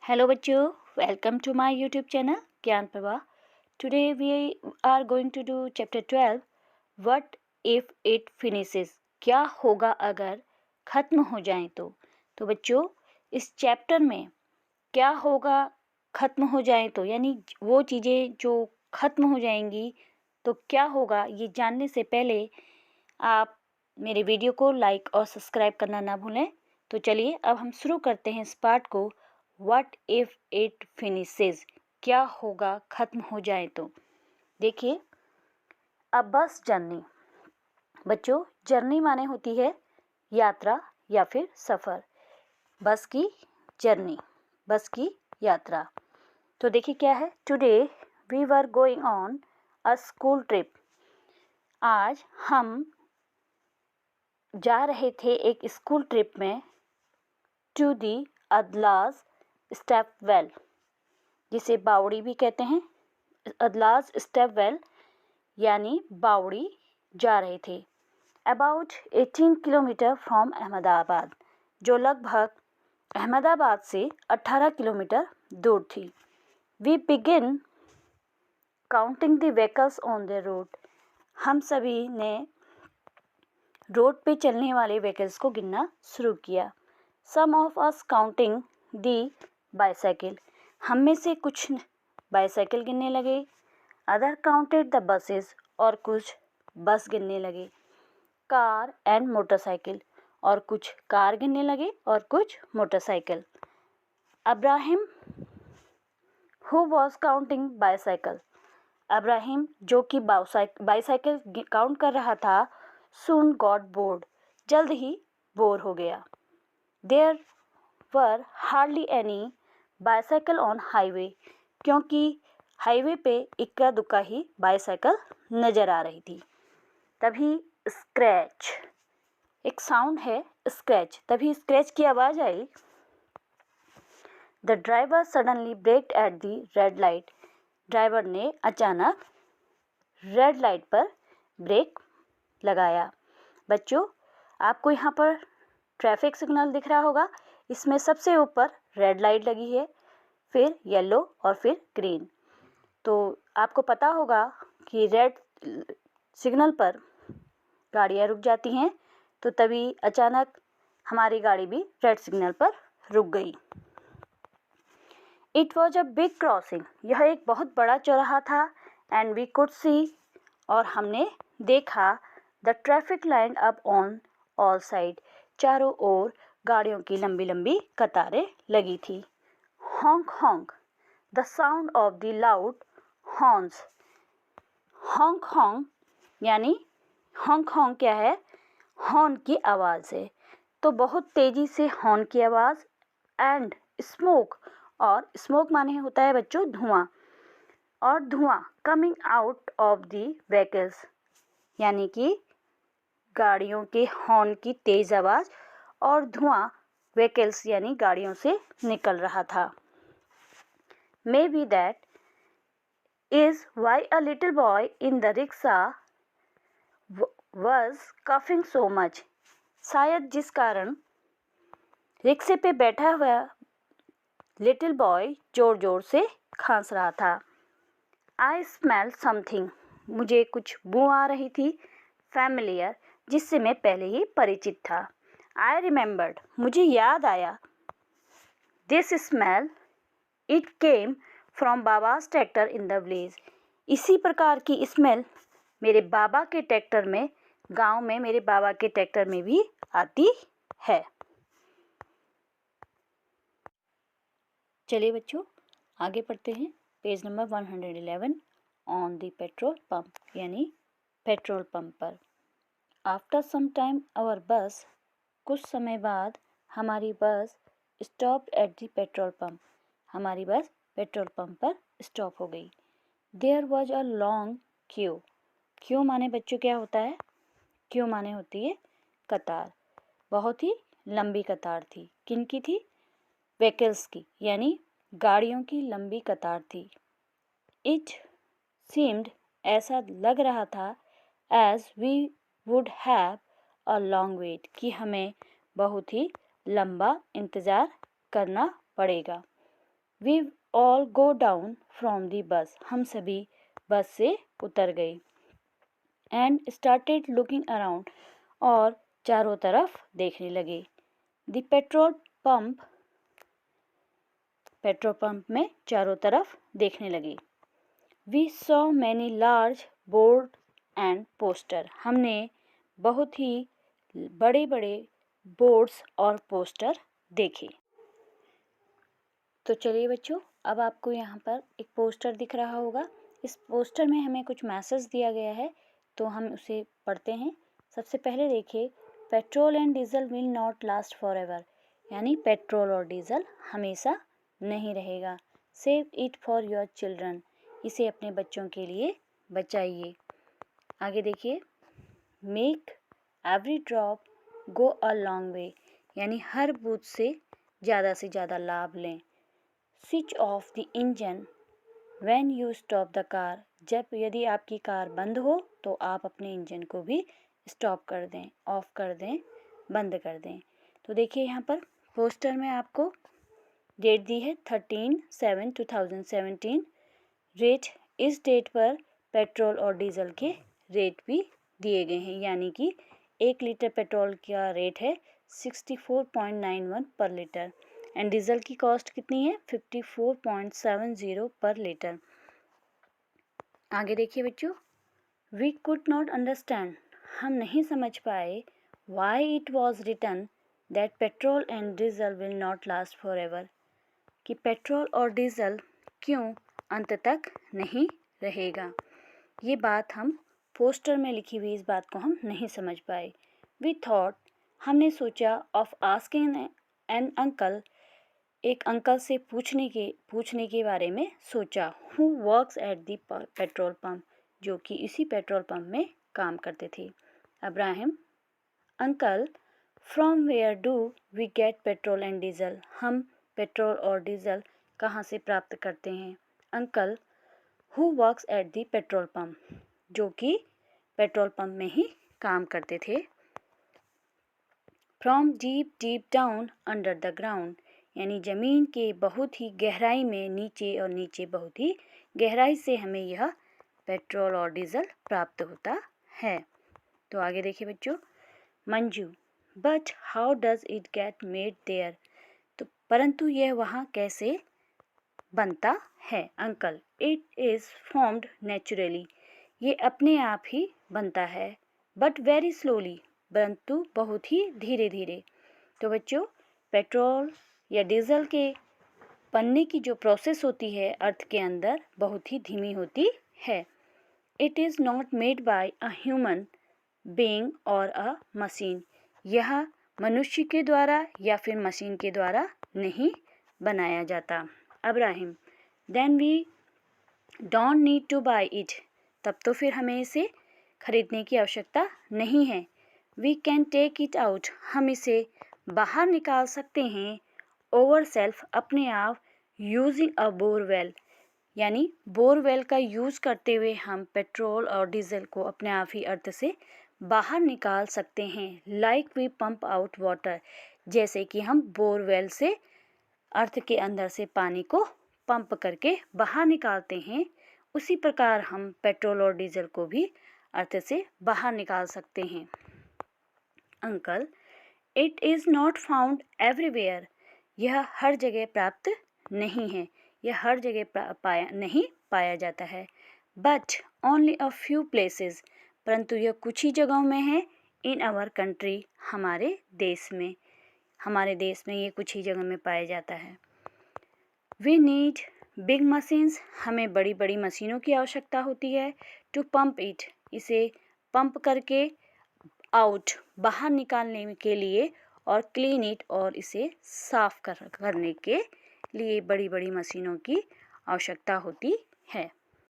Hello बच्चों, welcome to my YouTube channel ज्ञान प्रवाह. Today we are going to do chapter 12. What if it finishes? क्या होगा अगर ख़त्म हो जाए तो बच्चों इस चैप्टर में क्या होगा ख़त्म हो जाए तो यानी वो चीज़ें जो ख़त्म हो जाएंगी तो क्या होगा, ये जानने से पहले आप मेरे वीडियो को लाइक और सब्सक्राइब करना ना भूलें. तो चलिए अब हम शुरू करते हैं इस पार्ट को. What if it finishes? क्या होगा ख़त्म हो जाए तो. देखिए, अ बस जर्नी. बच्चों, जर्नी माने होती है यात्रा या फिर सफ़र. बस की जर्नी, बस की यात्रा. तो देखिए क्या है. Today we were going on a school trip. आज हम जा रहे थे एक स्कूल ट्रिप में. To the Adalaj stepwell, जिसे बावड़ी भी कहते हैं. अदलाज स्टेप वेल यानी बावड़ी जा रहे थे. अबाउट 18 किलोमीटर फ्रॉम अहमदाबाद, जो लगभग अहमदाबाद से 18 किलोमीटर दूर थी. We begin counting the vehicles on the road. हम सभी ने रोड पे चलने वाले व्हीकल्स को गिनना शुरू किया. Some of us counting the bicycle, हम में से कुछ बाईसाइकिल गिनने लगे. अदर काउंटेड द बसेस, और कुछ बस गिनने लगे. कार एंड मोटरसाइकिल, और कुछ कार गिनने लगे और कुछ motorcycle. Abrahim who was counting bicycle, Abrahim जो कि बाईसाइकिल काउंट कर रहा था, सून गॉट बोर्ड, जल्द ही बोर हो गया. There were hardly any bicycle on highway, क्योंकि हाईवे पे इक्का दुक्का ही बाईसाइकिल नज़र आ रही थी. तभी स्क्रैच, एक साउंड है स्क्रैच, तभी स्क्रैच की आवाज़ आई. The driver suddenly braked at the red light, driver ने अचानक रेड लाइट पर ब्रेक लगाया. बच्चों, आपको यहाँ पर ट्रैफिक सिग्नल दिख रहा होगा. इसमें सबसे ऊपर रेड लाइट लगी है, फिर येलो और फिर ग्रीन. तो आपको पता होगा कि रेड सिग्नल पर गाड़ियाँ रुक जाती हैं, तो तभी अचानक हमारी गाड़ी भी रेड सिग्नल पर रुक गई. It was a big crossing, यह एक बहुत बड़ा चौराहा था. एंड वी कुड सी, और हमने देखा, the traffic line up on all side, चारों ओर गाड़ियों की लंबी लंबी कतारें लगी थी. हॉन्क हॉन्क, the sound of the loud horns. हॉन्क हॉन्क यानी हॉन्क हॉन्क क्या है, हॉर्न की आवाज़ है. तो बहुत तेज़ी से हॉर्न की आवाज़. एंड स्मोक, और स्मोक माने होता है बच्चों धुआं, और धुआं coming out of the vehicles, यानी कि गाड़ियों के हॉर्न की तेज़ आवाज़ और धुआं व्हीकल्स यानी गाड़ियों से निकल रहा था. May be that is why a little boy in the rickshaw was coughing so much, शायद जिस कारण रिक्शे पे बैठा हुआ लिटिल बॉय ज़ोर ज़ोर से खांस रहा था. आई स्मेल समथिंग, मुझे कुछ बू आ रही थी. फैमिलियर, जिससे मैं पहले ही परिचित था. आई रिमेंबर्ड, मुझे याद आया. This smell, it came from बाबाज ट्रैक्टर इन द विलेज, इसी प्रकार की स्मेल मेरे बाबा के ट्रैक्टर में, गांव में मेरे बाबा के ट्रैक्टर में भी आती है. चलिए बच्चों आगे पढ़ते हैं. Page number 111 on the petrol pump, यानी पेट्रोल पंप पर. After some time our bus, कुछ समय बाद हमारी bus stop at the petrol pump, हमारी बस पेट्रोल पंप पर स्टॉप हो गई. There was a long queue. Queue माने बच्चों क्या होता है, क्यू माने होती है कतार. बहुत ही लंबी कतार थी. किन की थी, व्हीकल्स की, यानी गाड़ियों की लंबी कतार थी. इट सीम्ड, ऐसा लग रहा था, as we would have a long wait, कि हमें बहुत ही लंबा इंतज़ार करना पड़ेगा. We all go down from the bus, हम सभी बस से उतर गए। एंड स्टार्टेड लुकिंग अराउंड, और चारों तरफ देखने लगे। द पेट्रोल पंप में चारों तरफ देखने लगे। We saw many large board and poster, हमने बहुत ही बड़े बड़े बोर्ड्स और पोस्टर देखे। तो चलिए बच्चों, अब आपको यहाँ पर एक पोस्टर दिख रहा होगा। इस पोस्टर में हमें कुछ मैसेज दिया गया है, तो हम उसे पढ़ते हैं। सबसे पहले देखिए, petrol and diesel will not last for ever, यानी पेट्रोल और डीजल हमेशा नहीं रहेगा। Save it for your children, इसे अपने बच्चों के लिए बचाइए। आगे देखिए, make every drop go a long way, यानी हर बूंद से ज़्यादा लाभ लें। Switch off the engine when you stop the car, जब यदि आपकी कार बंद हो तो आप अपने इंजन को भी स्टॉप कर दें, ऑफ कर दें, बंद कर दें। तो देखिए यहाँ पर पोस्टर में आपको डेट दी है 13/7/2017। रेट, इस डेट पर पेट्रोल और डीजल के रेट भी दिए गए हैं, यानी कि 1 लीटर पेट्रोल का रेट है 64.91 पर लीटर एंड डीजल की कॉस्ट कितनी है 54.70 पर लीटर। आगे देखिए बच्चों, वी कुड नॉट अंडरस्टैंड, हम नहीं समझ पाए, why it was written that petrol and diesel will not last forever, कि पेट्रोल और डीजल क्यों अंत तक नहीं रहेगा। ये बात हम पोस्टर में लिखी हुई इस बात को हम नहीं समझ पाए। वी थॉट, हमने सोचा, ऑफ आस्किंग एन अंकल, एक अंकल से पूछने के बारे में सोचा, who works at the petrol pump, जो कि इसी पेट्रोल पंप में काम करते थे। Abraham, uncle, from where do we get petrol and diesel, हम पेट्रोल और डीजल कहाँ से प्राप्त करते हैं। Uncle, who works at the petrol pump, जो कि पेट्रोल पंप में ही काम करते थे। From deep deep down under the ground, यानी ज़मीन के बहुत ही गहराई में नीचे, और नीचे बहुत ही गहराई से हमें यह पेट्रोल और डीजल प्राप्त होता है। तो आगे देखिए बच्चों, Manju, but how does it get made there, तो परंतु यह वहाँ कैसे बनता है। Uncle, it is formed naturally, ये अपने आप ही बनता है, बट वेरी स्लोली, परंतु बहुत ही धीरे धीरे। तो बच्चों, पेट्रोल या डीजल के बनने की जो प्रोसेस होती है अर्थ के अंदर, बहुत ही धीमी होती है। It is not made by a human being और अ मशीन, यह मनुष्य के द्वारा या फिर मशीन के द्वारा नहीं बनाया जाता। Abrahim, then we don't need to buy it, तब तो फिर हमें इसे खरीदने की आवश्यकता नहीं है। We can take it out, हम इसे बाहर निकाल सकते हैं। ओवर सेल्फ, अपने आप। यूजिंग अ बोरवेल, यानी बोरवेल का यूज़ करते हुए हम पेट्रोल और डीजल को अपने आप ही अर्थ से बाहर निकाल सकते हैं। Like we pump out water, जैसे कि हम बोरवेल से अर्थ के अंदर से पानी को पंप करके बाहर निकालते हैं, उसी प्रकार हम पेट्रोल और डीजल को भी अर्थ से बाहर निकाल सकते हैं। Uncle, it is not found everywhere, यह हर जगह प्राप्त नहीं है, यह हर जगह नहीं पाया जाता है। But only a few places, परंतु यह कुछ ही जगहों में है। इन आवर कंट्री, हमारे देश में ये कुछ ही जगह में पाया जाता है। वी नीड बिग मशीन्स, हमें बड़ी बड़ी मशीनों की आवश्यकता होती है। टू पंप इट, इसे पंप करके आउट, बाहर निकालने के लिए, और क्लीन इट, और इसे साफ करने के लिए बड़ी बड़ी मशीनों की आवश्यकता होती है।